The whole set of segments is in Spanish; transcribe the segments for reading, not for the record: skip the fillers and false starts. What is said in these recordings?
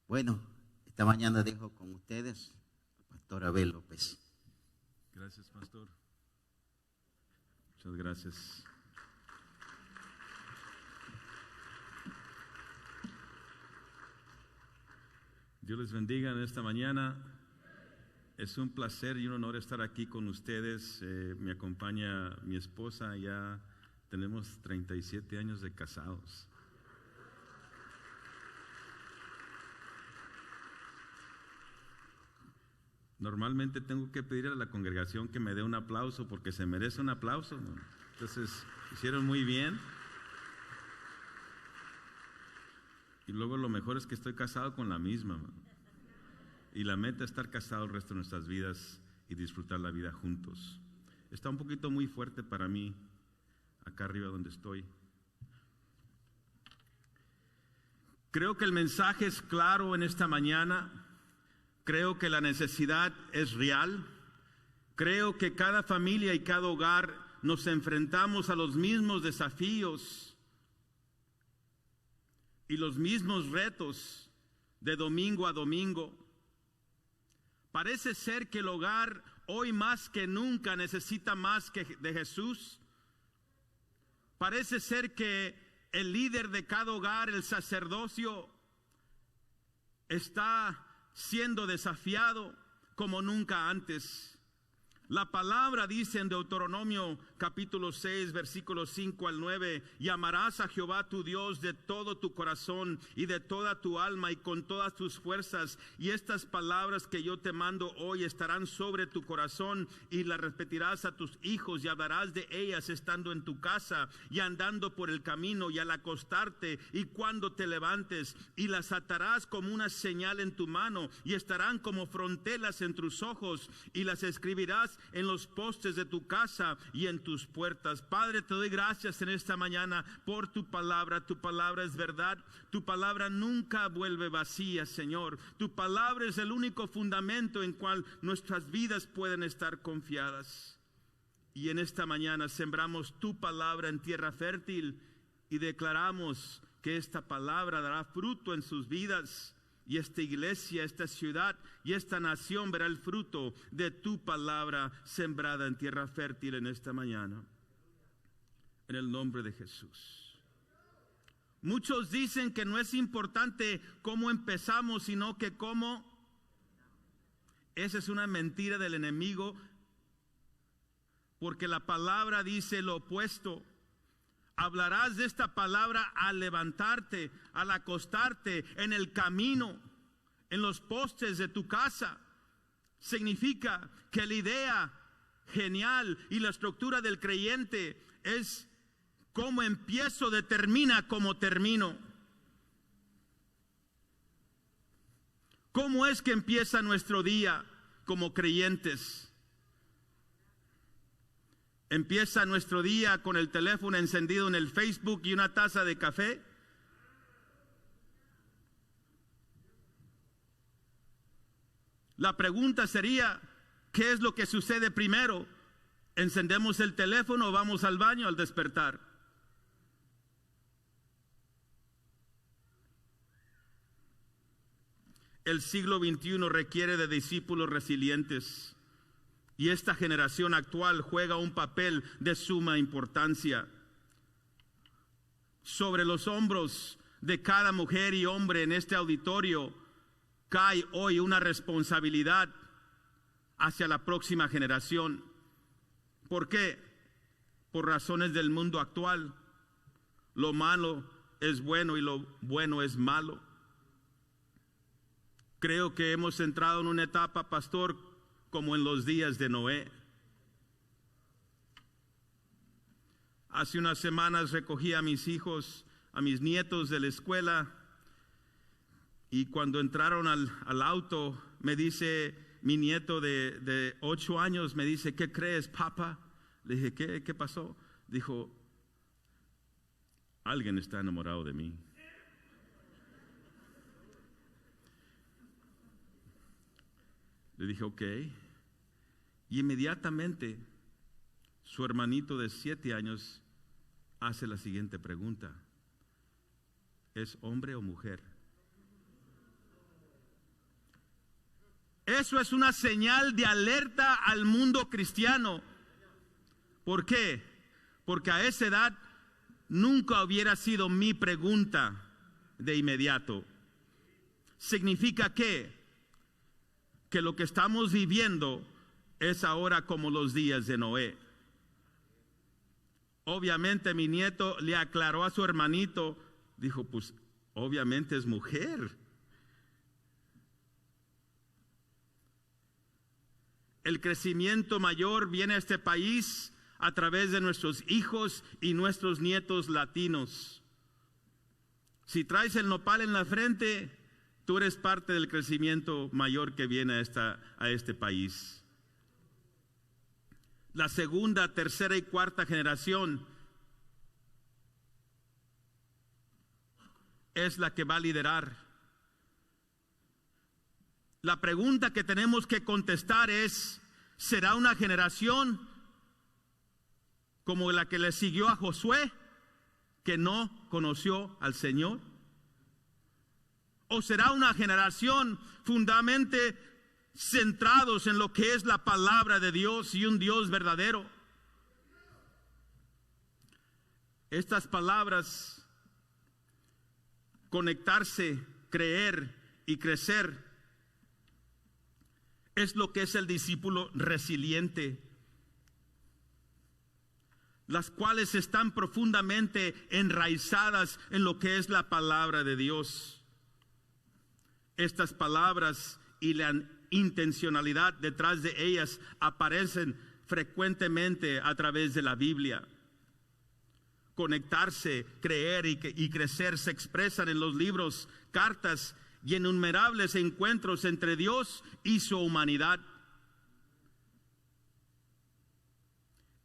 Bueno, esta mañana dejo con ustedes al pastor Abel López. Gracias, pastor. Muchas gracias. Dios les bendiga en esta mañana. Es un placer y un honor estar aquí con ustedes. Me acompaña mi esposa, ya tenemos 37 años de casados. Normalmente tengo que pedirle a la congregación que me dé un aplauso porque se merece un aplauso, ¿no? Entonces, hicieron muy bien. Y luego lo mejor es que estoy casado con la misma, ¿no? Y la meta es estar casado el resto de nuestras vidas y disfrutar la vida juntos. Está un poquito muy fuerte para mí, acá arriba donde estoy. Creo que el mensaje es claro en esta mañana. Creo que la necesidad es real. Creo que cada familia y cada hogar nos enfrentamos a los mismos desafíos y los mismos retos de domingo a domingo. Parece ser que el hogar hoy más que nunca necesita más que de Jesús. Parece ser que el líder de cada hogar, el sacerdocio, está siendo desafiado como nunca antes. La palabra dice en Deuteronomio capítulo 6, versículos 5 al 9, y amarás a Jehová tu Dios de todo tu corazón y de toda tu alma y con todas tus fuerzas. Y estas palabras que yo te mando hoy estarán sobre tu corazón y las repetirás a tus hijos y hablarás de ellas estando en tu casa y andando por el camino y al acostarte y cuando te levantes, y las atarás como una señal en tu mano y estarán como fronteras en tus ojos, y las escribirás en los postes de tu casa y en tus puertas. Padre, te doy gracias en esta mañana por tu palabra. Tu palabra es verdad. Tu palabra nunca vuelve vacía, Señor. Tu palabra es el único fundamento en cual nuestras vidas pueden estar confiadas. Y en esta mañana sembramos tu palabra en tierra fértil y declaramos que esta palabra dará fruto en sus vidas. Y esta iglesia, esta ciudad y esta nación verá el fruto de tu palabra sembrada en tierra fértil en esta mañana. En el nombre de Jesús. Muchos dicen que no es importante cómo empezamos, sino que cómo. Esa es una mentira del enemigo, porque la palabra dice lo opuesto. Hablarás de esta palabra al levantarte, al acostarte, en el camino, en los postes de tu casa. Significa que la idea genial y la estructura del creyente es cómo empiezo, determina cómo termino. ¿Cómo es que empieza nuestro día como creyentes? ¿Empieza nuestro día con el teléfono encendido en el Facebook y una taza de café? La pregunta sería, ¿qué es lo que sucede primero? ¿Encendemos el teléfono o vamos al baño al despertar? El siglo XXI requiere de discípulos resilientes. Y esta generación actual juega un papel de suma importancia. Sobre los hombros de cada mujer y hombre en este auditorio cae hoy una responsabilidad hacia la próxima generación. ¿Por qué? Por razones del mundo actual. Lo malo es bueno y lo bueno es malo. Creo que hemos entrado en una etapa, pastor, como en los días de Noé. Hace unas semanas recogí a mis hijos, a mis nietos de la escuela, y cuando entraron al auto, me dice mi nieto de 8 años, me dice, ¿qué crees, papá? Le dije, ¿qué pasó? Dijo, alguien está enamorado de mí. Le dije, ok. Y inmediatamente su hermanito de 7 años hace la siguiente pregunta: ¿es hombre o mujer? eso es una señal de alerta al mundo cristiano. ¿Por qué? Porque a esa edad nunca hubiera sido mi pregunta de inmediato. ¿Significa qué? Que lo que estamos viviendo es ahora como los días de Noé. Obviamente mi nieto le aclaró a su hermanito, dijo, pues obviamente es mujer. El crecimiento mayor viene a este país a través de nuestros hijos y nuestros nietos latinos. Si traes el nopal en la frente, tú eres parte del crecimiento mayor que viene a este país. La segunda, tercera y cuarta generación es la que va a liderar. La pregunta que tenemos que contestar es, ¿será una generación como la que le siguió a Josué, que no conoció al Señor? ¿O será una generación fundamentalmente centrados en lo que es la palabra de Dios y un Dios verdadero? Estas palabras, conectarse, creer y crecer, es lo que es el discípulo resiliente, las cuales están profundamente enraizadas en lo que es la palabra de Dios. Estas palabras y la intencionalidad detrás de ellas aparecen frecuentemente a través de la Biblia. Conectarse, creer y crecer se expresan en los libros, cartas y en innumerables encuentros entre Dios y su humanidad.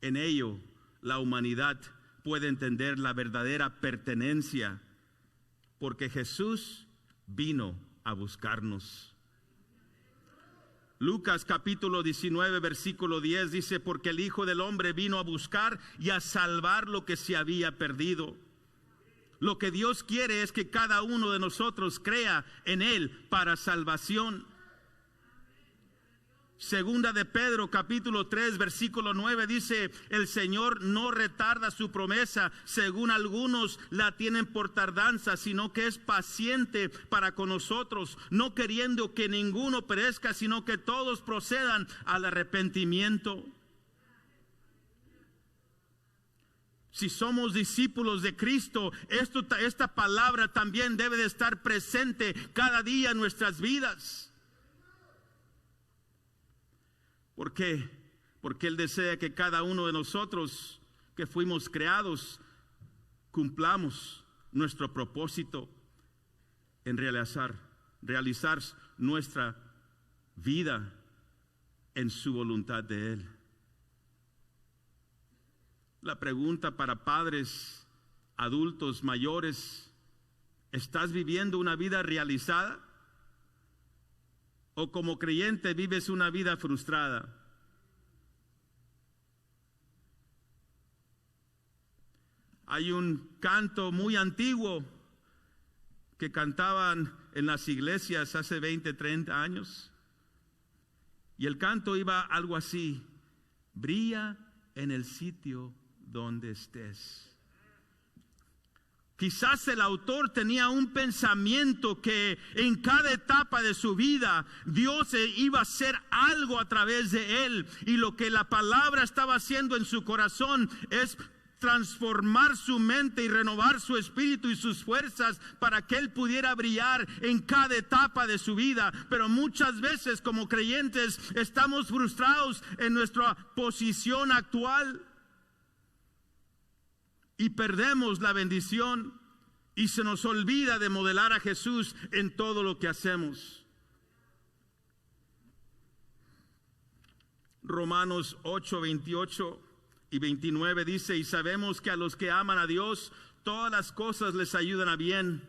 En ello, la humanidad puede entender la verdadera pertenencia, porque Jesús vino a buscarnos. Lucas capítulo 19 versículo 10 dice, porque el Hijo del Hombre vino a buscar y a salvar lo que se había perdido. Lo que Dios quiere es que cada uno de nosotros crea en Él para salvación. Segunda de Pedro capítulo 3 versículo 9 dice, el Señor no retarda su promesa, según algunos la tienen por tardanza, sino que es paciente para con nosotros, no queriendo que ninguno perezca, sino que todos procedan al arrepentimiento. Si somos discípulos de Cristo, esta palabra también debe de estar presente cada día en nuestras vidas. ¿Por qué? Porque Él desea que cada uno de nosotros que fuimos creados cumplamos nuestro propósito en realizar nuestra vida en su voluntad de Él. La pregunta para padres, adultos, mayores, ¿estás viviendo una vida realizada? ¿O como creyente vives una vida frustrada? Hay un canto muy antiguo que cantaban en las iglesias hace 20, 30 años. Y el canto iba algo así: brilla en el sitio donde estés. Quizás el autor tenía un pensamiento que en cada etapa de su vida Dios iba a hacer algo a través de él, y lo que la palabra estaba haciendo en su corazón es transformar su mente y renovar su espíritu y sus fuerzas para que él pudiera brillar en cada etapa de su vida. Pero muchas veces como creyentes estamos frustrados en nuestra posición actual y perdemos la bendición, y se nos olvida de modelar a Jesús en todo lo que hacemos. Romanos 8, 28 y 29 dice, y sabemos que a los que aman a Dios, todas las cosas les ayudan a bien.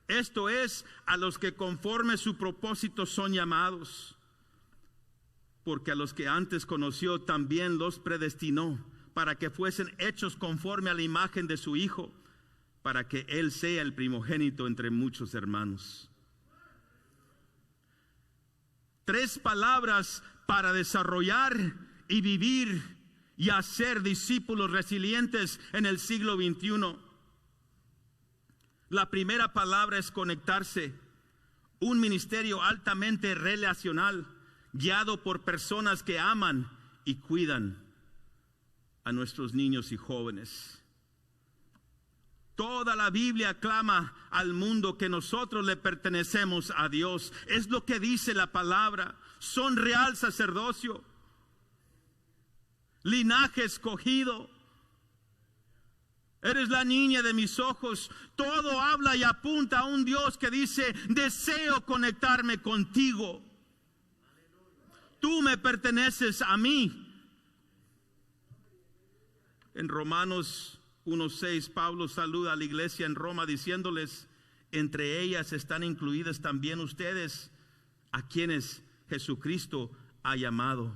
Esto es, a los que conforme su propósito son llamados. Porque a los que antes conoció, también los predestinó para que fuesen hechos conforme a la imagen de su Hijo, para que Él sea el primogénito entre muchos hermanos. 3 palabras para desarrollar y vivir y hacer discípulos resilientes en el siglo XXI. La primera palabra es conectarse. Un ministerio altamente relacional, guiado por personas que aman y cuidan a nuestros niños y jóvenes. Toda la Biblia clama al mundo que nosotros le pertenecemos a Dios. Es lo que dice la palabra. Son real sacerdocio, linaje escogido. Eres la niña de mis ojos. Todo habla y apunta a un Dios que dice: deseo conectarme contigo. Tú me perteneces a mí. En Romanos 1:6, Pablo saluda a la iglesia en Roma diciéndoles: entre ellas están incluidas también ustedes, a quienes Jesucristo ha llamado.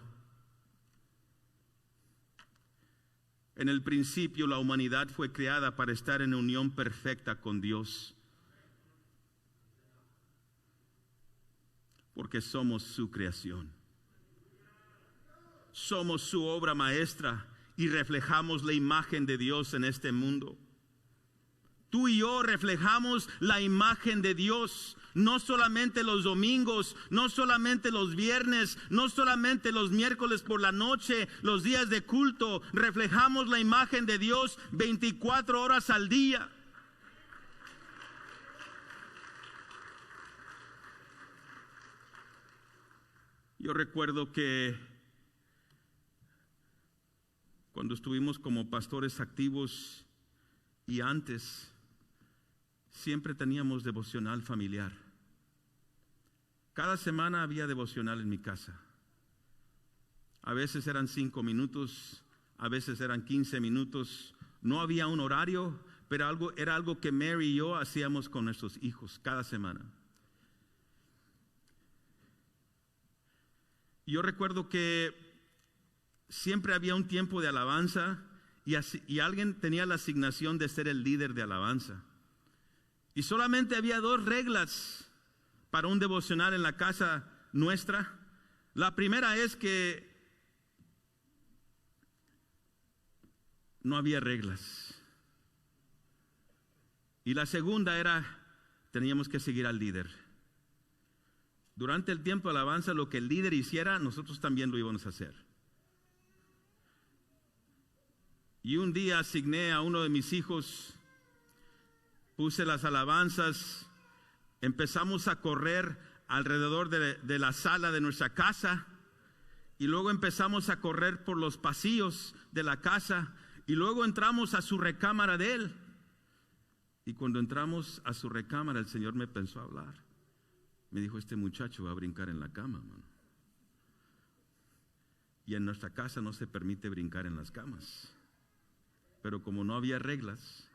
En el principio la humanidad fue creada para estar en unión perfecta con Dios, porque somos su creación. Somos su obra maestra y reflejamos la imagen de Dios en este mundo. Tú y yo reflejamos la imagen de Dios, no solamente los domingos, no solamente los viernes, no solamente los miércoles por la noche, los días de culto. Reflejamos la imagen de Dios 24 horas al día. Yo recuerdo que cuando estuvimos como pastores activos y antes, siempre teníamos devocional familiar. Cada semana había devocional en mi casa. A veces eran 5 minutos, a veces eran 15 minutos. No había un horario, pero era algo que Mary y yo hacíamos con nuestros hijos cada semana. Yo recuerdo que siempre había un tiempo de alabanza y alguien tenía la asignación de ser el líder de alabanza. Y solamente había 2 reglas para un devocional en la casa nuestra. La primera es que no había reglas. Y la segunda era, teníamos que seguir al líder. Durante el tiempo de alabanza, lo que el líder hiciera, nosotros también lo íbamos a hacer. Y un día asigné a uno de mis hijos, puse las alabanzas, empezamos a correr alrededor de la sala de nuestra casa y luego empezamos a correr por los pasillos de la casa y luego entramos a su recámara de él. Y cuando entramos a su recámara, el Señor me pensó a hablar. Me dijo: este muchacho va a brincar en la cama, mano. Y en nuestra casa no se permite brincar en las camas. Pero como no había reglas,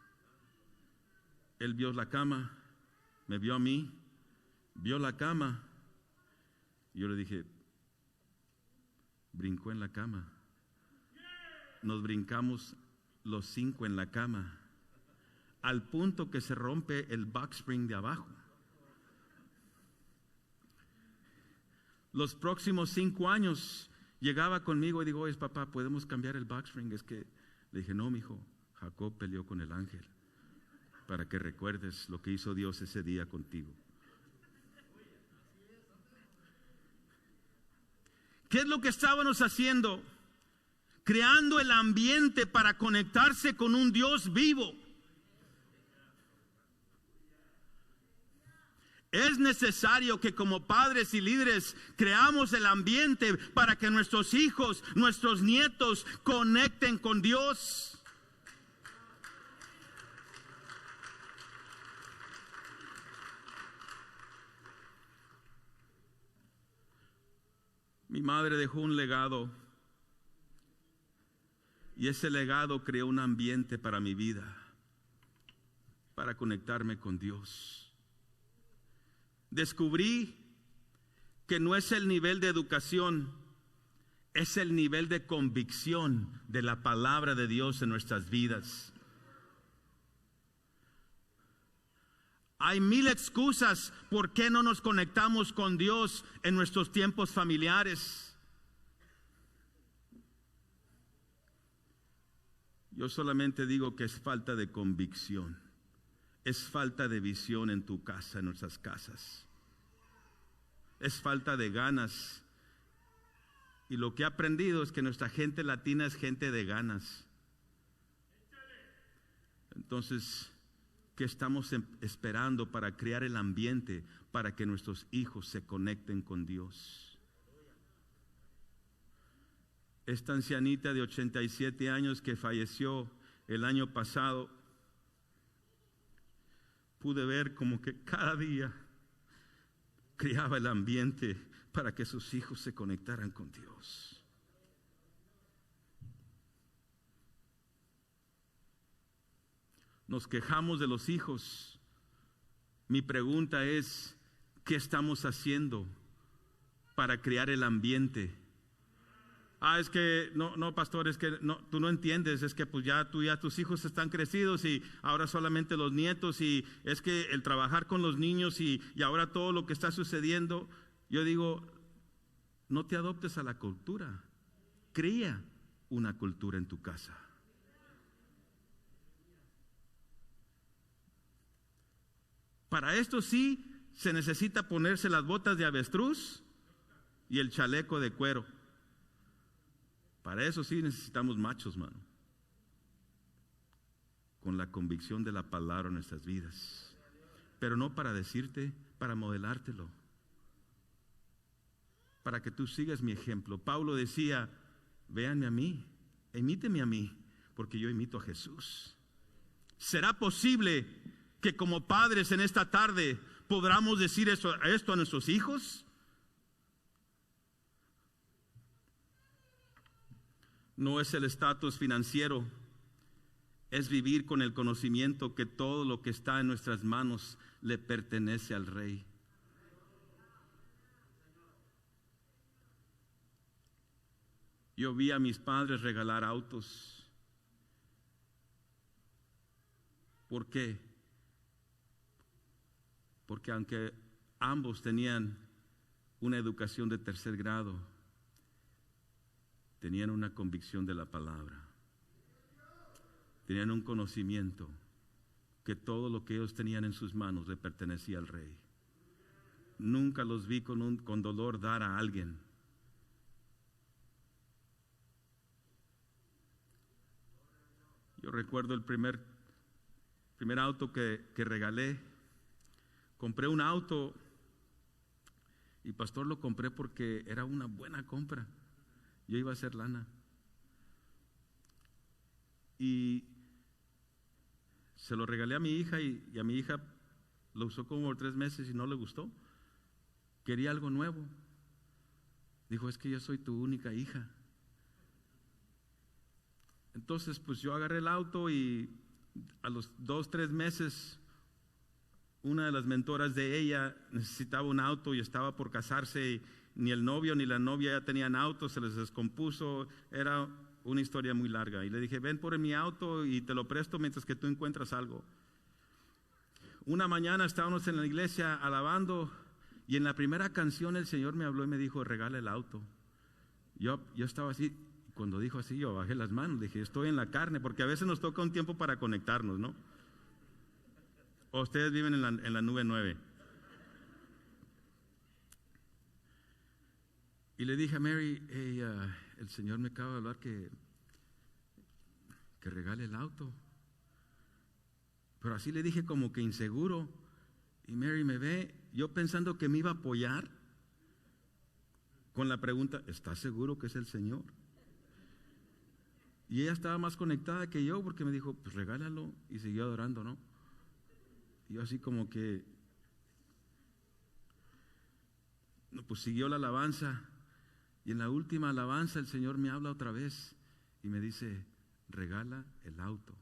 él vio la cama, me vio a mí, vio la cama. Y yo le dije: brincó en la cama. Nos brincamos los 5 en la cama, al punto que se rompe el box spring de abajo. Los próximos 5 años llegaba conmigo y digo: oye, papá, ¿podemos cambiar el box spring? Es que le dije: no, mijo, Jacob peleó con el ángel, para que recuerdes lo que hizo Dios ese día contigo. ¿Qué es lo que estábamos haciendo? Creando el ambiente para conectarse con un Dios vivo. Es necesario que como padres y líderes creamos el ambiente para que nuestros hijos, nuestros nietos conecten con Dios. Mi madre dejó un legado y ese legado creó un ambiente para mi vida, para conectarme con Dios. Descubrí que no es el nivel de educación, es el nivel de convicción de la palabra de Dios en nuestras vidas. Hay mil excusas por qué no nos conectamos con Dios en nuestros tiempos familiares. Yo solamente digo que es falta de convicción. Es falta de visión en tu casa, en nuestras casas. Es falta de ganas. Y lo que he aprendido es que nuestra gente latina es gente de ganas. Entonces, ¿qué estamos esperando para crear el ambiente para que nuestros hijos se conecten con Dios? Esta ancianita de 87 años que falleció el año pasado, pude ver como que cada día creaba el ambiente para que sus hijos se conectaran con Dios. Nos quejamos de los hijos. Mi pregunta es, ¿qué estamos haciendo para crear el ambiente? Es que no, pastor, es que no, tú no entiendes, es que pues ya tus hijos están crecidos y ahora solamente los nietos, y es que el trabajar con los niños y ahora todo lo que está sucediendo. Yo digo, no te adoptes a la cultura, crea una cultura en tu casa. Para esto sí se necesita ponerse las botas de avestruz y el chaleco de cuero. Para eso sí necesitamos machos, mano, con la convicción de la palabra en nuestras vidas. Pero no para decirte, para modelártelo, para que tú sigas mi ejemplo. Pablo decía, véanme a mí, imíteme a mí, porque yo imito a Jesús. ¿Será posible que como padres en esta tarde podamos decir esto a nuestros hijos? No es el estatus financiero, es vivir con el conocimiento que todo lo que está en nuestras manos le pertenece al Rey. Yo vi a mis padres regalar autos. ¿Por qué? Porque aunque ambos tenían una educación de tercer grado, tenían una convicción de la palabra. Tenían un conocimiento que todo lo que ellos tenían en sus manos le pertenecía al Rey. Nunca los vi con dolor dar a alguien. Yo recuerdo el primer auto que regalé. Compré un auto y pastor, lo compré porque era una buena compra. Yo iba a hacer lana. Y se lo regalé a mi hija y a mi hija lo usó como 3 meses y no le gustó. Quería algo nuevo. Dijo, es que yo soy tu única hija. Entonces pues yo agarré el auto y a los 2-3 meses una de las mentoras de ella necesitaba un auto y estaba por casarse y ni el novio ni la novia ya tenían auto, se les descompuso, era una historia muy larga. Y le dije, ven por mi auto y te lo presto mientras que tú encuentras algo. Una mañana estábamos en la iglesia alabando y en la primera canción el Señor me habló y me dijo, regala el auto. Yo estaba así, cuando dijo así yo bajé las manos, dije, estoy en la carne, porque a veces nos toca un tiempo para conectarnos, ¿no? O ustedes viven en la nube 9. Y le dije a Mary, hey, el Señor me acaba de hablar que regale el auto. Pero así le dije como que inseguro. Y Mary me ve, yo pensando que me iba a apoyar con la pregunta, ¿estás seguro que es el Señor? Y ella estaba más conectada que yo porque me dijo, pues regálalo. Y siguió adorando, ¿no? Y yo así como que, no, pues siguió la alabanza. Y en la última alabanza el Señor me habla otra vez y me dice, regala el auto.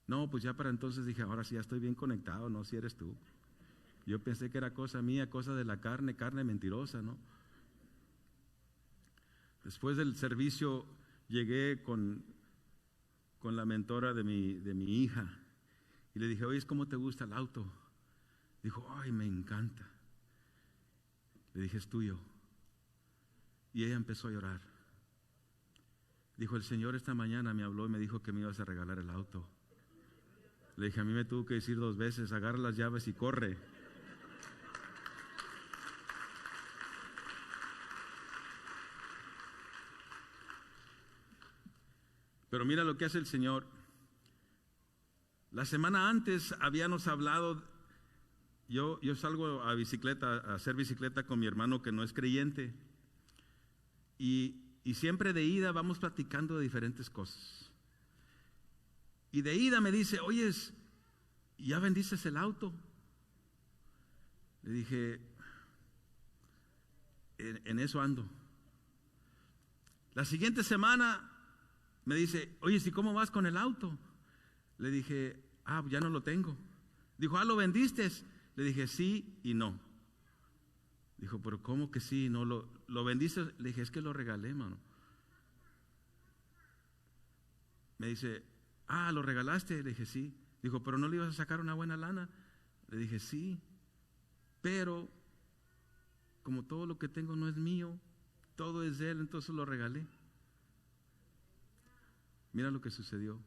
No, pues ya para entonces dije, ahora sí ya estoy bien conectado, no, si eres tú. Yo pensé que era cosa mía, cosa de la carne mentirosa, ¿no? Después del servicio llegué con la mentora de mi hija Y le dije, oye, ¿cómo te gusta el auto? Dijo, ay, me encanta. Le dije, es tuyo. Y ella empezó a llorar. Dijo, el Señor esta mañana me habló y me dijo que me ibas a regalar el auto. Le dije, a mí me tuvo que decir 2 veces, agarra las llaves y corre. Pero mira lo que hace el Señor. La semana antes habíamos hablado, yo salgo a bicicleta, a hacer bicicleta con mi hermano que no es creyente. Y siempre de ida vamos platicando de diferentes cosas. Y de ida me dice, oye, ¿ya vendiste el auto? Le dije, en eso ando. La siguiente semana me dice, oye, ¿y cómo vas con el auto? Le dije, ya no lo tengo. Dijo, ¿lo vendiste? Le dije, sí y no. Dijo, pero ¿cómo que sí? ¿No lo vendiste? Le dije, es que lo regalé, mano. Me dice, ¿lo regalaste? Le dije, sí. Dijo, ¿pero no le ibas a sacar una buena lana? Le dije, sí. Pero como todo lo que tengo no es mío, todo es de él, entonces lo regalé. Mira lo que sucedió.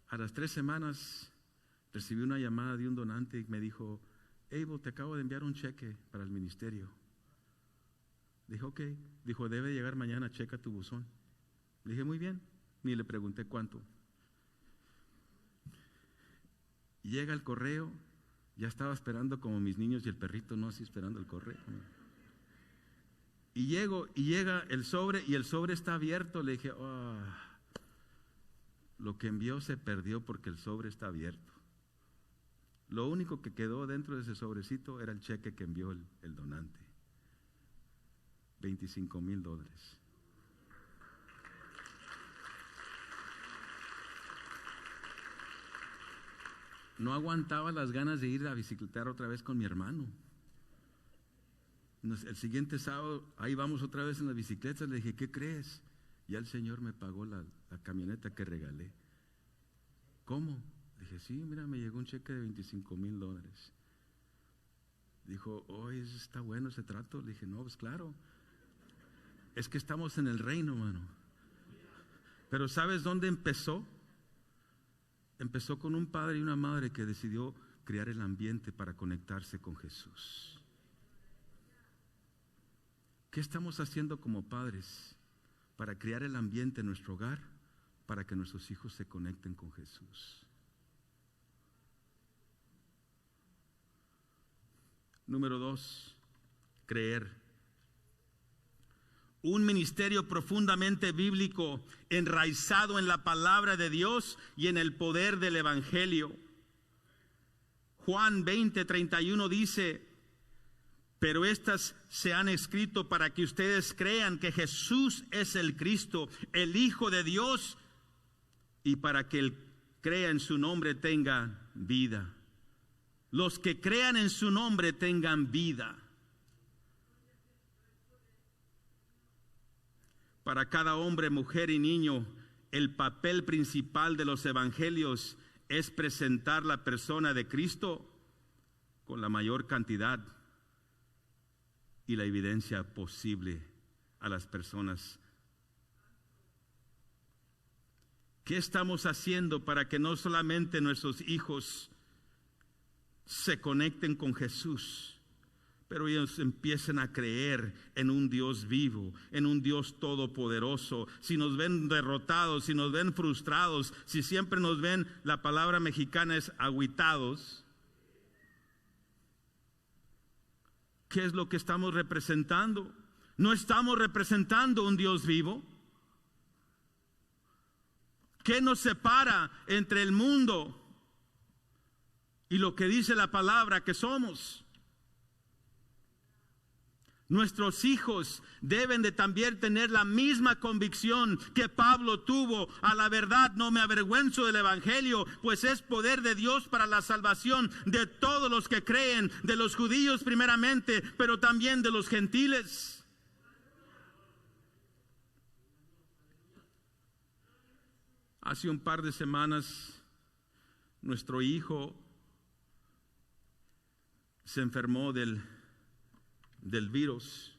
A las 3 semanas recibí una llamada de un donante y me dijo, Abel, te acabo de enviar un cheque para el ministerio. Dijo, ok. Dijo, debe llegar mañana, checa tu buzón. Le dije, muy bien. Ni le pregunté cuánto. Llega el correo, ya estaba esperando como mis niños y el perrito, no así esperando el correo. Y llega el sobre y el sobre está abierto. Le dije, lo que envió se perdió porque el sobre está abierto. Lo único que quedó dentro de ese sobrecito era el cheque que envió el donante. $25,000. No aguantaba las ganas de ir a bicicletar otra vez con mi hermano. El siguiente sábado, ahí vamos otra vez en las bicicletas. Le dije, ¿qué crees? Ya el Señor me pagó la camioneta que regalé. ¿Cómo? Le dije, sí, mira, me llegó un cheque de $25,000. Dijo, eso está bueno ese trato. Le dije, no, pues claro. Es que estamos en el reino, mano. Pero ¿sabes dónde empezó? Empezó con un padre y una madre que decidió crear el ambiente para conectarse con Jesús. ¿Qué estamos haciendo como padres para crear el ambiente en nuestro hogar para que nuestros hijos se conecten con Jesús? Número 2, creer. Un ministerio profundamente bíblico, enraizado en la palabra de Dios y en el poder del Evangelio. Juan 20:31 dice, pero estas se han escrito para que ustedes crean que Jesús es el Cristo, el Hijo de Dios, y para que el crea en su nombre tenga vida. Los que crean en su nombre tengan vida. Para cada hombre, mujer y niño, el papel principal de los evangelios es presentar la persona de Cristo con la mayor cantidad y la evidencia posible a las personas. ¿Qué estamos haciendo para que no solamente nuestros hijos se conecten con Jesús, pero ellos empiecen a creer en un Dios vivo, en un Dios todopoderoso? Si nos ven derrotados, si nos ven frustrados, si siempre nos ven, la palabra mexicana es agüitados, ¿qué es lo que estamos representando? ¿No estamos representando un Dios vivo? ¿Qué nos separa entre el mundo y lo que dice la palabra que somos? Nuestros hijos deben de también tener la misma convicción que Pablo tuvo. A la verdad no me avergüenzo del evangelio, pues es poder de Dios para la salvación de todos los que creen, de los judíos primeramente, pero también de los gentiles. Hace un par de semanas nuestro hijo se enfermó del virus.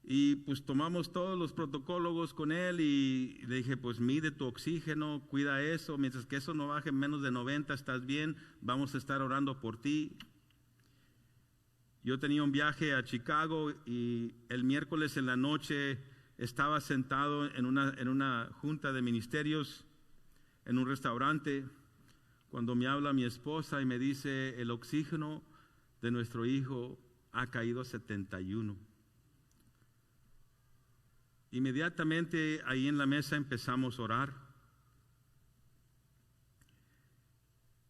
Y pues tomamos todos los protocolos con él y le dije, pues mide tu oxígeno, cuida eso, mientras que eso no baje menos de 90, estás bien, vamos a estar orando por ti. Yo tenía un viaje a Chicago y el miércoles en la noche estaba sentado en una junta de ministerios en un restaurante cuando me habla mi esposa y me dice, el oxígeno de nuestro hijo ha caído a 71. Inmediatamente ahí en la mesa empezamos a orar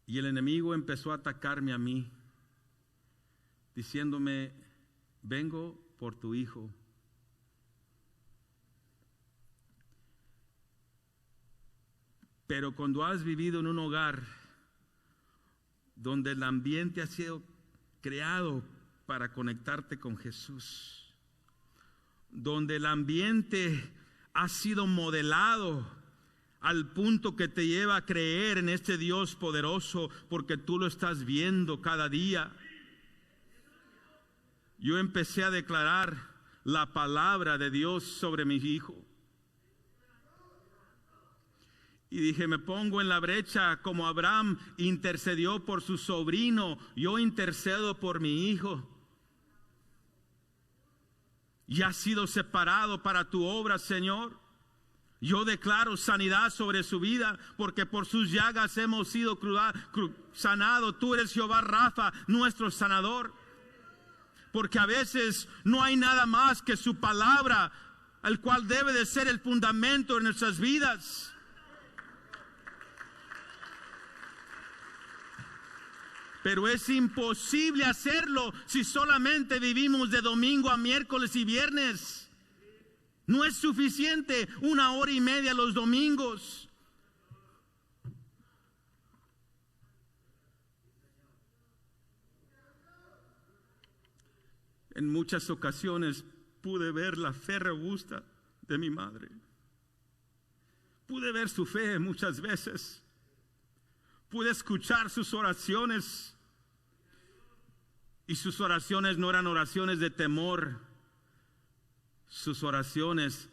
y el enemigo empezó a atacarme a mí, diciéndome, vengo por tu hijo. Pero cuando has vivido en un hogar donde el ambiente ha sido creado para conectarte con Jesús, donde el ambiente ha sido modelado al punto que te lleva a creer en este Dios poderoso porque tú lo estás viendo cada día. Yo empecé a declarar la palabra de Dios sobre mi hijo. Y dije, me pongo en la brecha como Abraham intercedió por su sobrino, yo intercedo por mi hijo. Y ha sido separado para tu obra, Señor. Yo declaro sanidad sobre su vida, porque por sus llagas hemos sido sanados. Tú eres Jehová Rafa, nuestro sanador. Porque a veces no hay nada más que su palabra, el cual debe de ser el fundamento de nuestras vidas. Pero es imposible hacerlo si solamente vivimos de domingo a miércoles y viernes. No es suficiente 1 hora y media los domingos. En muchas ocasiones pude ver la fe robusta de mi madre. Pude ver su fe muchas veces. Pude escuchar sus oraciones. Y sus oraciones no eran oraciones de temor. Sus oraciones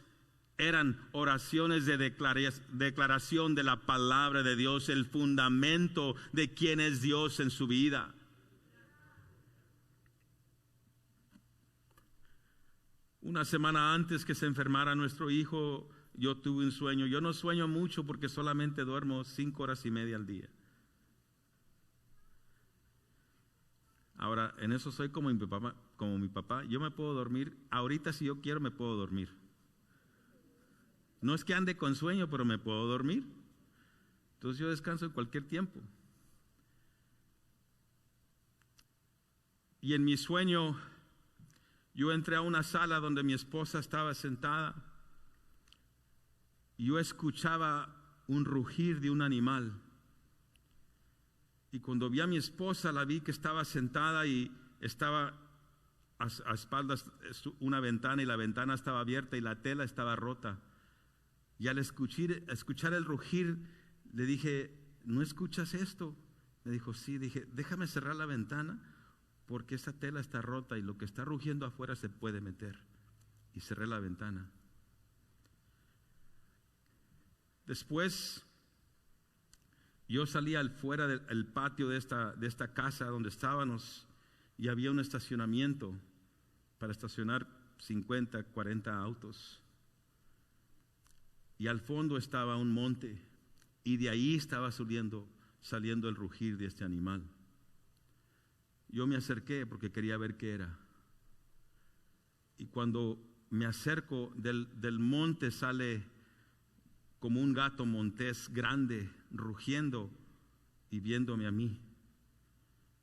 eran oraciones de declaración de la palabra de Dios, el fundamento de quién es Dios en su vida. Una semana antes que se enfermara nuestro hijo, yo tuve un sueño. Yo no sueño mucho porque solamente duermo 5 horas y media al día. Ahora, en eso soy como mi papá. Yo me puedo dormir. Ahorita si yo quiero me puedo dormir. No es que ande con sueño, pero me puedo dormir. Entonces yo descanso en cualquier tiempo. Y en mi sueño, yo entré a una sala donde mi esposa estaba sentada. Y yo escuchaba un rugir de un animal. Y cuando vi a mi esposa, la vi que estaba sentada y estaba a espaldas una ventana y la ventana estaba abierta y la tela estaba rota. Y al escuchar el rugir, le dije, ¿no escuchas esto? Me dijo, sí. Dije, déjame cerrar la ventana porque esa tela está rota y lo que está rugiendo afuera se puede meter. Y cerré la ventana. Después yo salí al fuera del patio de esta casa donde estábamos y había un estacionamiento para estacionar 50, 40 autos. Y al fondo estaba un monte y de ahí estaba saliendo el rugir de este animal. Yo me acerqué porque quería ver qué era. Y cuando me acerco del monte sale como un gato montés grande, rugiendo y viéndome a mí.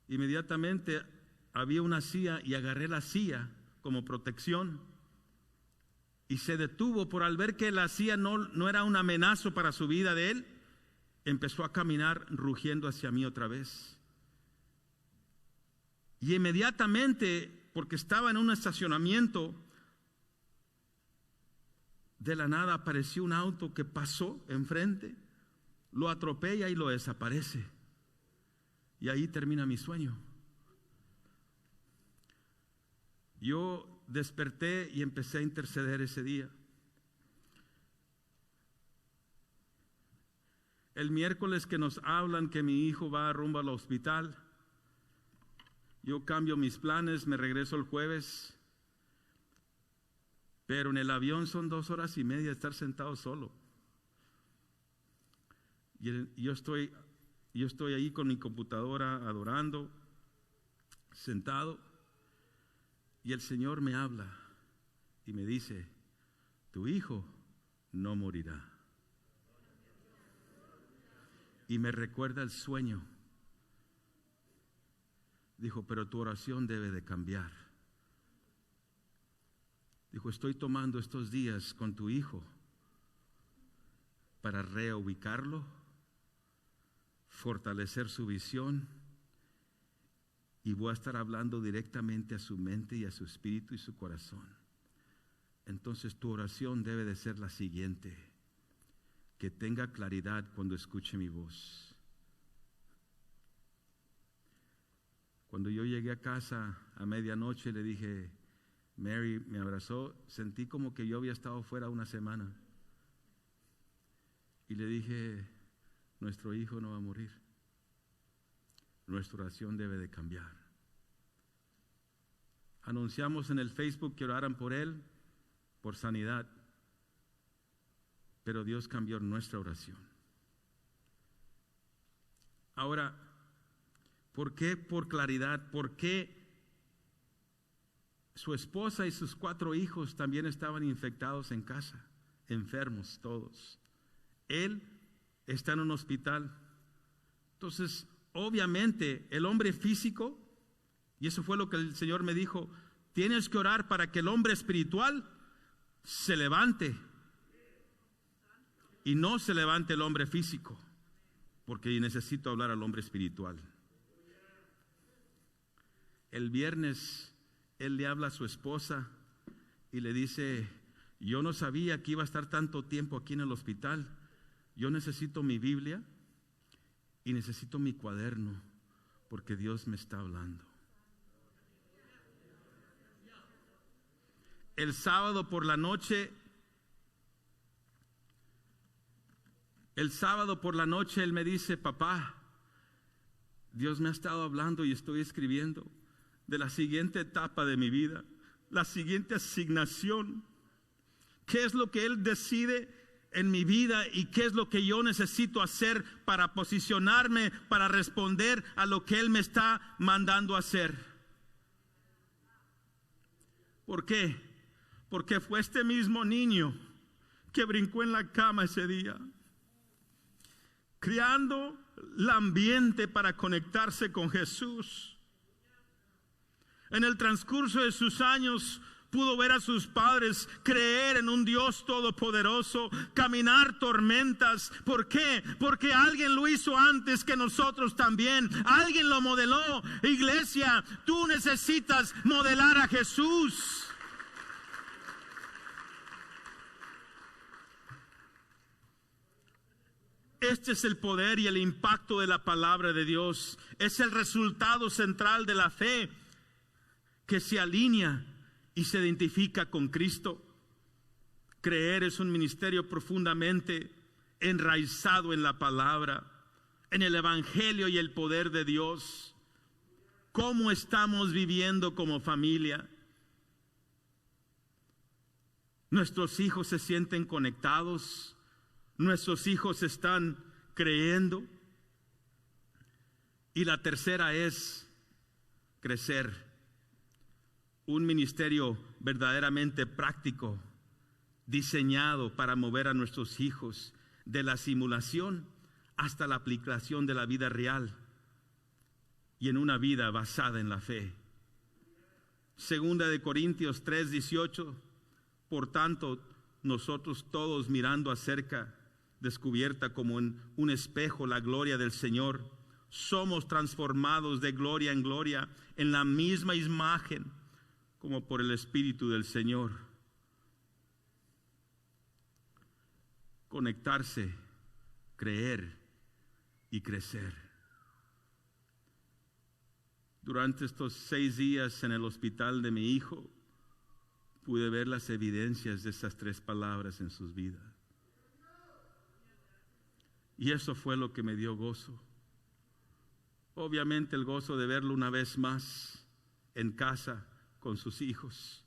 Inmediatamente había una silla y agarré la silla como protección y se detuvo por al ver que la silla no era una amenaza para su vida de él, empezó a caminar rugiendo hacia mí otra vez. Y inmediatamente, porque estaba en un estacionamiento, de la nada apareció un auto que pasó enfrente lo atropella y lo desaparece. Y ahí termina mi sueño. Yo desperté y empecé a interceder ese día. El miércoles que nos hablan que mi hijo va rumbo al hospital, yo cambio mis planes, me regreso el jueves, pero en el avión son 2 horas y media estar sentado solo. Y yo estoy ahí con mi computadora adorando, sentado, y el Señor me habla y me dice: tu hijo no morirá. Y me recuerda el sueño. Dijo: pero tu oración debe de cambiar. Dijo: estoy tomando estos días con tu hijo para reubicarlo, fortalecer su visión, y voy a estar hablando directamente a su mente y a su espíritu y su corazón. Entonces tu oración debe de ser la siguiente: que tenga claridad cuando escuche mi voz. Cuando yo llegué a casa a medianoche, le dije, Mary me abrazó, sentí como que yo había estado fuera una semana. Y le dije: nuestro hijo no va a morir. Nuestra oración debe de cambiar. Anunciamos en el Facebook que oraran por él, por sanidad. Pero Dios cambió nuestra oración. Ahora, ¿por qué por claridad? ¿Por qué su esposa y sus 4 hijos también estaban infectados en casa? Enfermos todos. Él está en un hospital. Entonces, obviamente, el hombre físico, y eso fue lo que el Señor me dijo, tienes que orar para que el hombre espiritual se levante. Y no se levante el hombre físico, porque necesito hablar al hombre espiritual. El viernes él le habla a su esposa y le dice: yo no sabía que iba a estar tanto tiempo aquí en el hospital. Yo necesito mi Biblia y necesito mi cuaderno, porque Dios me está hablando. El sábado por la noche él me dice: papá, Dios me ha estado hablando y estoy escribiendo de la siguiente etapa de mi vida, la siguiente asignación. ¿Qué es lo que Él decide en mi vida y qué es lo que yo necesito hacer para posicionarme, para responder a lo que Él me está mandando a hacer? ¿Por qué? Porque fue este mismo niño que brincó en la cama ese día, creando el ambiente para conectarse con Jesús. En el transcurso de sus años pudo ver a sus padres creer en un Dios todopoderoso, caminar tormentas. ¿Por qué? Porque alguien lo hizo antes que nosotros también. Alguien lo modeló. Iglesia, tú necesitas modelar a Jesús. Este es el poder y el impacto de la palabra de Dios. Es el resultado central de la fe que se alinea y se identifica con Cristo. Creer es un ministerio profundamente enraizado en la palabra, en el evangelio y el poder de Dios. ¿Cómo estamos viviendo como familia? Nuestros hijos se sienten conectados. Nuestros hijos están creyendo. Y la tercera es crecer. Un ministerio verdaderamente práctico, diseñado para mover a nuestros hijos de la simulación hasta la aplicación de la vida real y en una vida basada en la fe. Segunda de Corintios 3:18. Por tanto, nosotros todos, mirando acerca, descubierta como en un espejo la gloria del Señor, somos transformados de gloria en gloria en la misma imagen como por el Espíritu del Señor. Conectarse, creer y crecer. Durante estos 6 días en el hospital de mi hijo, pude ver las evidencias de esas 3 palabras en sus vidas. Y eso fue lo que me dio gozo. Obviamente el gozo de verlo una vez más en casa con sus hijos.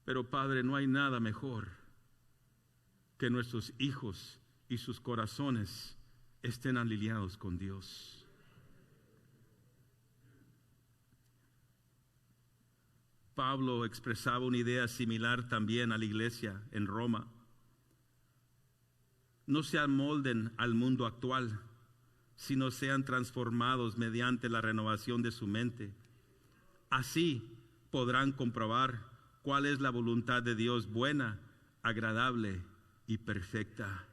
Pero Padre, no hay nada mejor que nuestros hijos y sus corazones estén alineados con Dios. Pablo expresaba una idea similar también a la iglesia en Roma. No se amolden al mundo actual, sino sean transformados mediante la renovación de su mente. Así podrán comprobar cuál es la voluntad de Dios, buena, agradable y perfecta.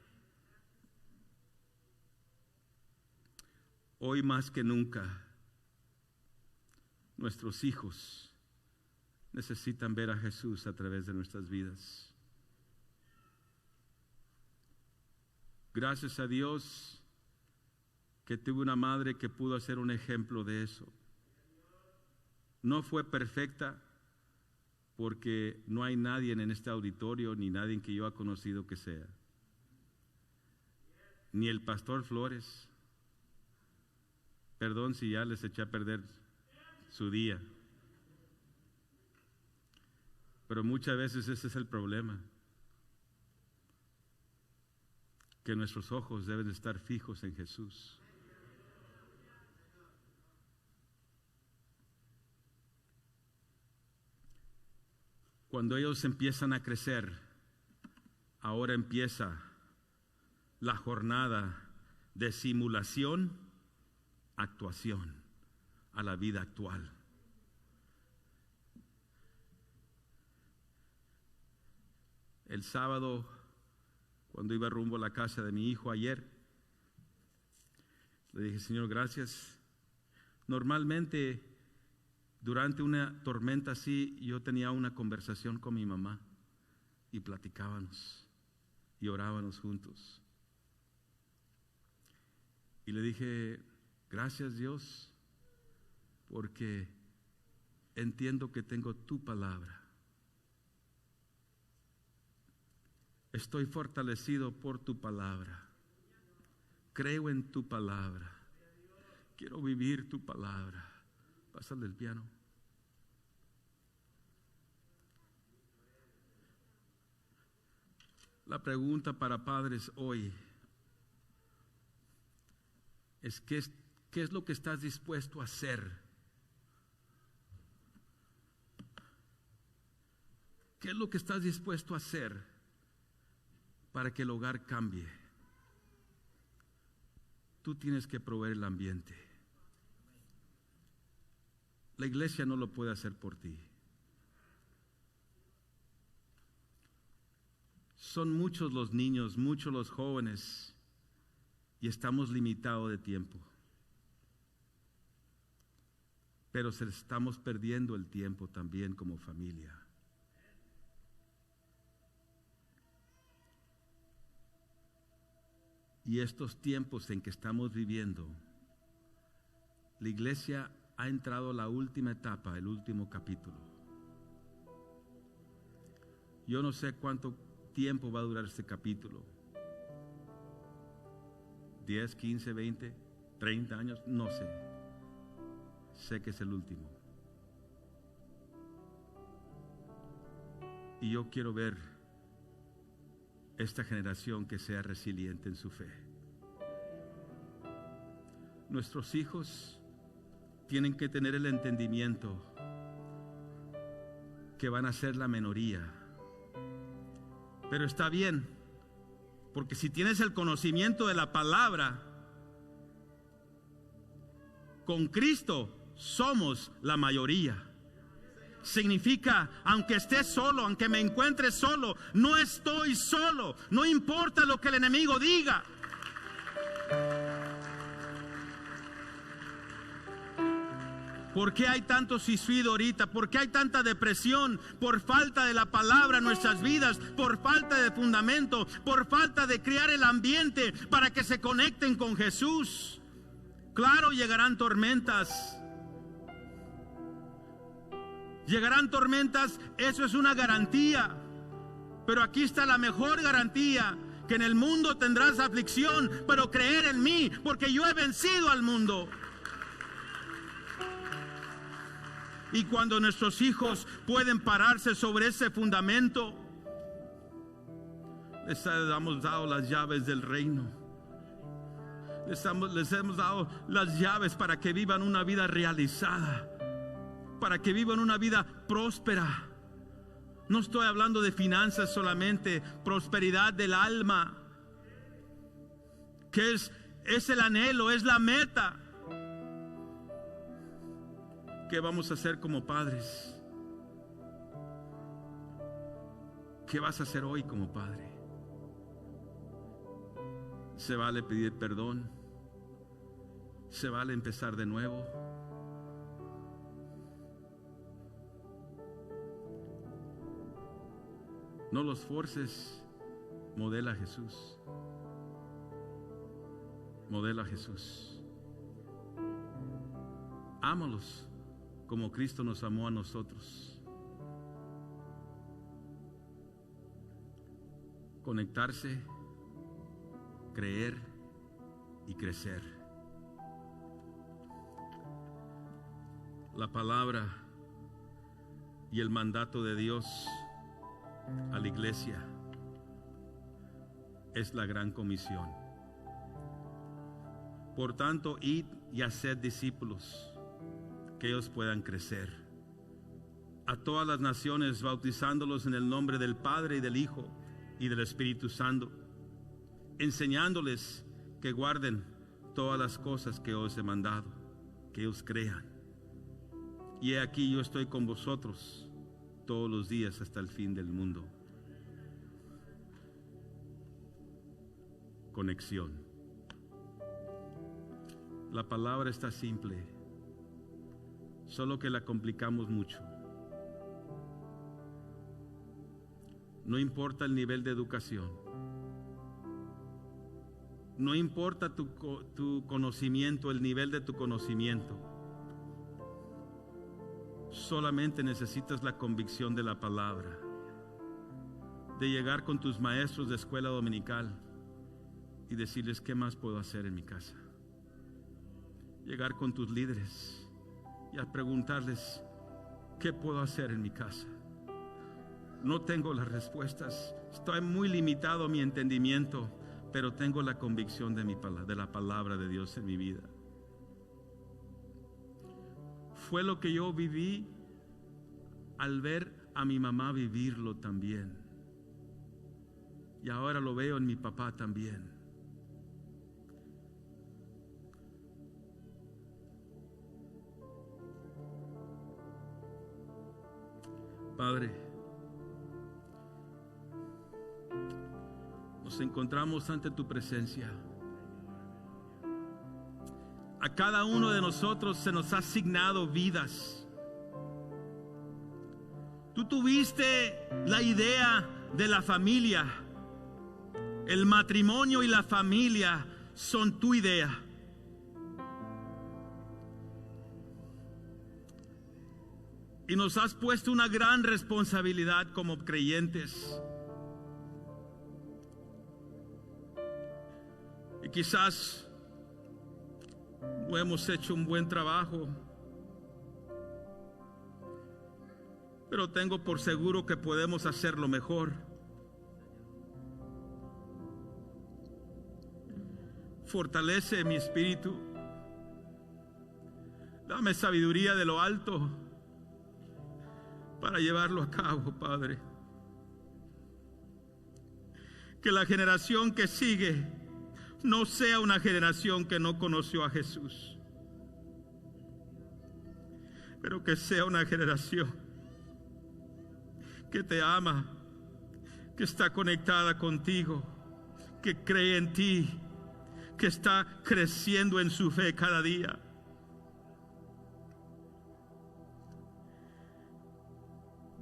Hoy más que nunca, nuestros hijos necesitan ver a Jesús a través de nuestras vidas. Gracias a Dios que tuve una madre que pudo hacer un ejemplo de eso. No fue perfecta, porque no hay nadie en este auditorio, ni nadie que yo haya conocido que sea. Ni el pastor Flores. Perdón si ya les eché a perder su día. Pero muchas veces ese es el problema. Que nuestros ojos deben estar fijos en Jesús. Cuando ellos empiezan a crecer, ahora empieza la jornada de simulación, actuación a la vida actual. El sábado, cuando iba rumbo a la casa de mi hijo ayer, le dije, Señor, gracias. Normalmente, durante una tormenta así, yo tenía una conversación con mi mamá y platicábamos y orábamos juntos. Y le dije, gracias Dios, porque entiendo que tengo tu palabra. Estoy fortalecido por tu palabra. Creo en tu palabra. Quiero vivir tu palabra. Pásale el piano. La pregunta para padres hoy es ¿qué es lo que estás dispuesto a hacer? ¿Qué es lo que estás dispuesto a hacer para que el hogar cambie? Tú tienes que proveer el ambiente. La iglesia no lo puede hacer por ti. Son muchos los niños, muchos los jóvenes, y estamos limitados de tiempo. Pero estamos perdiendo el tiempo también como familia. Y estos tiempos en que estamos viviendo, la iglesia ha entrado a la última etapa, el último capítulo. Yo no sé cuánto tiempo va a durar este capítulo. 10, 15, 20, 30 años, no sé. Sé que es el último. Y yo quiero ver esta generación que sea resiliente en su fe. Nuestros hijos tienen que tener el entendimiento que van a ser la minoría. Pero está bien, porque si tienes el conocimiento de la palabra, con Cristo somos la mayoría. Significa, aunque esté solo, aunque me encuentre solo, no estoy solo. No importa lo que el enemigo diga. ¿Por qué hay tanto suicidio ahorita? ¿Por qué hay tanta depresión? Por falta de la palabra en nuestras vidas, por falta de fundamento, por falta de crear el ambiente para que se conecten con Jesús. Claro, llegarán tormentas. Llegarán tormentas, eso es una garantía. Pero aquí está la mejor garantía, que en el mundo tendrás aflicción, pero creer en mí, porque yo he vencido al mundo. Y cuando nuestros hijos pueden pararse sobre ese fundamento, les hemos dado las llaves del reino. Les hemos dado las llaves para que vivan una vida realizada, para que vivan una vida próspera. No estoy hablando de finanzas solamente, prosperidad del alma, que es el anhelo, es la meta. ¿Qué vamos a hacer como padres? ¿Qué vas a hacer hoy como padre? Se vale pedir perdón, se vale empezar de nuevo. No los forces, modela a Jesús. Modela a Jesús. Ámalos como Cristo nos amó a nosotros. Conectarse, creer y crecer. La palabra y el mandato de Dios a la iglesia es la gran comisión. Por tanto, id y haced discípulos, que ellos puedan crecer, a todas las naciones, bautizándolos en el nombre del Padre y del Hijo y del Espíritu Santo, enseñándoles que guarden todas las cosas que os he mandado, que ellos crean. Y he aquí, yo estoy con vosotros todos los días hasta el fin del mundo. Conexión. La palabra está simple, solo que la complicamos mucho. No importa el nivel de educación, no importa tu conocimiento, el nivel de tu conocimiento. Solamente necesitas la convicción de la palabra, de llegar con tus maestros de escuela dominical y decirles: ¿qué más puedo hacer en mi casa? Llegar con tus líderes y a preguntarles: ¿qué puedo hacer en mi casa? No tengo las respuestas, estoy muy limitado a mi entendimiento, pero tengo la convicción de la palabra de Dios en mi vida. Fue lo que yo viví al ver a mi mamá vivirlo también. Y ahora lo veo en mi papá también. Padre, nos encontramos ante tu presencia. A cada uno de nosotros se nos ha asignado vidas. Tú tuviste la idea de la familia. El matrimonio y la familia son tu idea. Y nos has puesto una gran responsabilidad como creyentes. Y quizás no hemos hecho un buen trabajo, pero tengo por seguro que podemos hacerlo mejor. Fortalece mi espíritu. Dame sabiduría de lo alto para llevarlo a cabo, Padre. Que la generación que sigue no sea una generación que no conoció a Jesús, pero que sea una generación que te ama, que está conectada contigo, que cree en ti, que está creciendo en su fe cada día.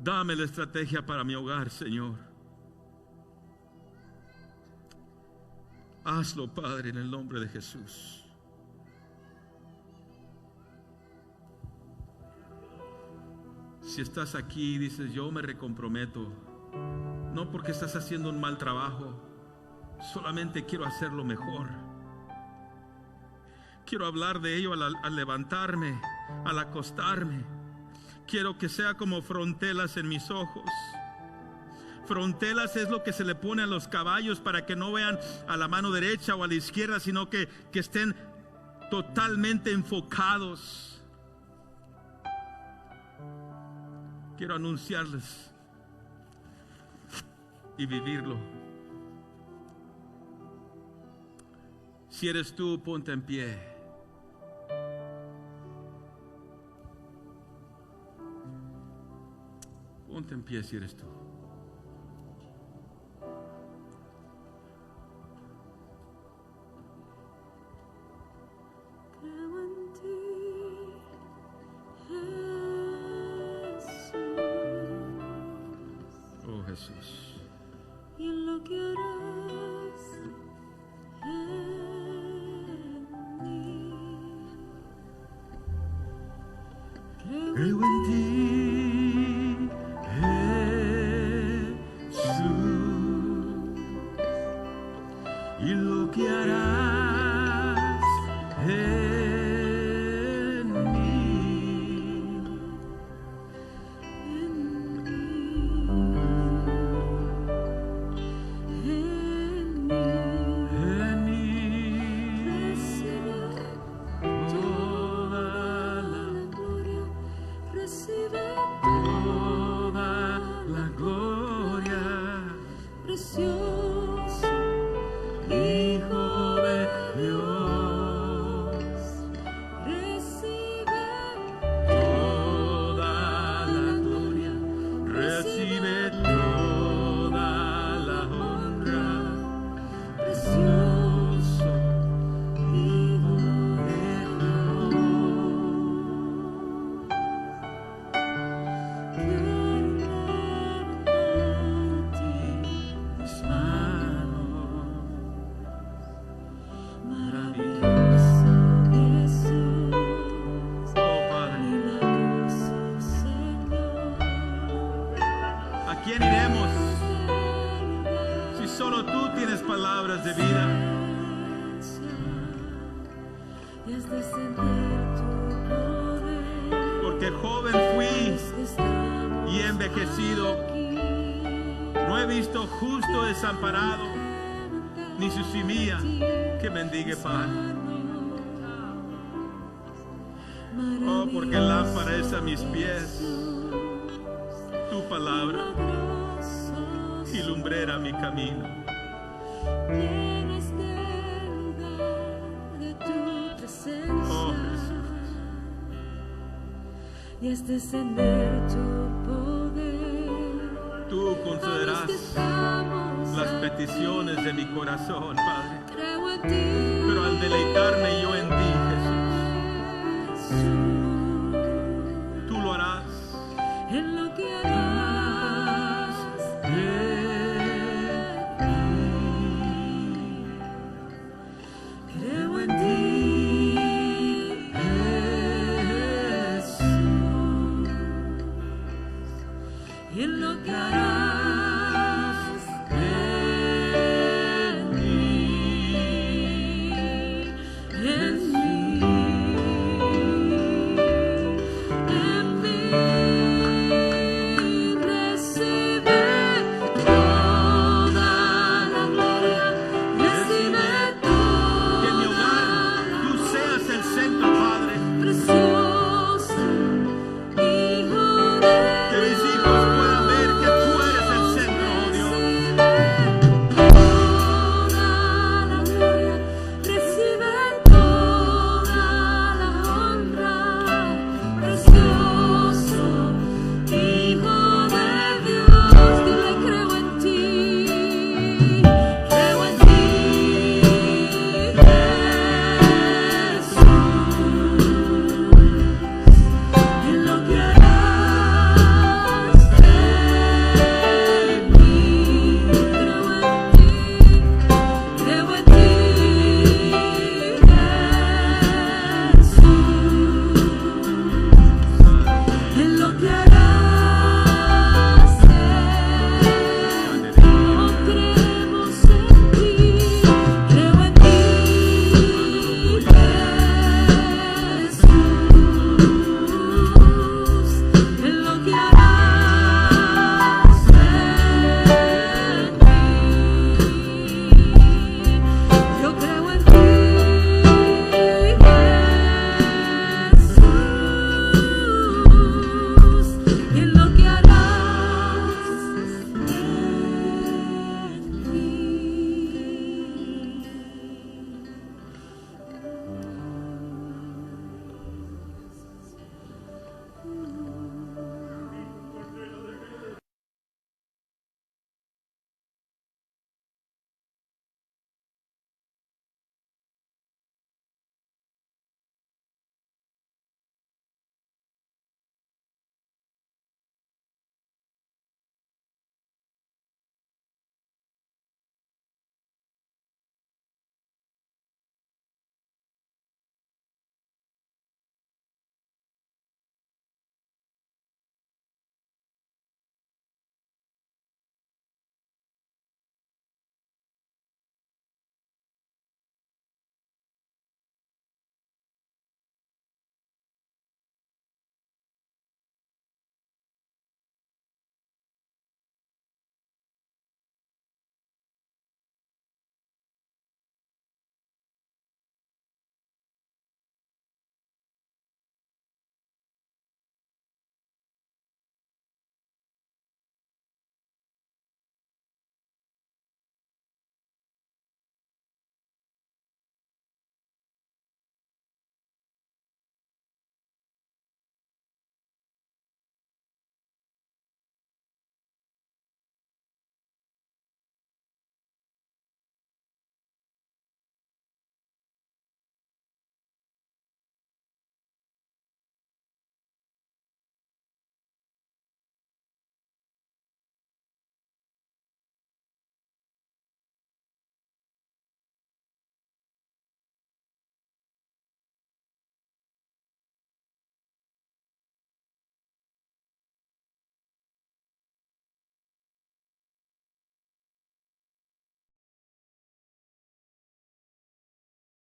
Dame la estrategia para mi hogar, Señor. Hazlo, Padre, en el nombre de Jesús. Si estás aquí y dices, yo me recomprometo, no porque estás haciendo un mal trabajo, solamente quiero hacerlo mejor. Quiero hablar de ello al levantarme, al acostarme. Quiero que sea como frontelas en mis ojos. Frontelas es lo que se le pone a los caballos para que no vean a la mano derecha o a la izquierda, sino que estén totalmente enfocados. Quiero anunciarles y vivirlo. Si eres tú, ponte en pie. Ponte en pie si eres tú. Creo en ti, Jesús. Oh Jesús. Y en lo que harás en mí. Creo en ti, Jesús, y lo que harás en mí, en mí, recibe toda la gloria, recibe toda la gloria, precioso Hijo de Dios, recibe toda la gloria, recibe toda la honra, precioso Hijo de Dios. Quiero levantar a ti mis manos. Maravilloso Jesús, Oh Padre. milagroso Señor. ¿A quién iremos si solo tú tienes palabras de vida? Y has descendido tu poder, Porque joven fui estamos y he envejecido. aquí. No he visto justo desamparado, ni su semilla que mendigue pan. Oh, porque lámpara es a mis pies tu palabra y lumbrera mi camino. Llena este lugar de tu presencia. Oh Jesús. Y es descender tu poder. Tú concederás Estamos las aquí. peticiones de mi corazón, Padre. Creo en ti, Pero al deleitarme yo en ti, Jesús, Jesús, tú lo harás. en lo que harás en mí. Creo en ti, Jesús, y en lo que harás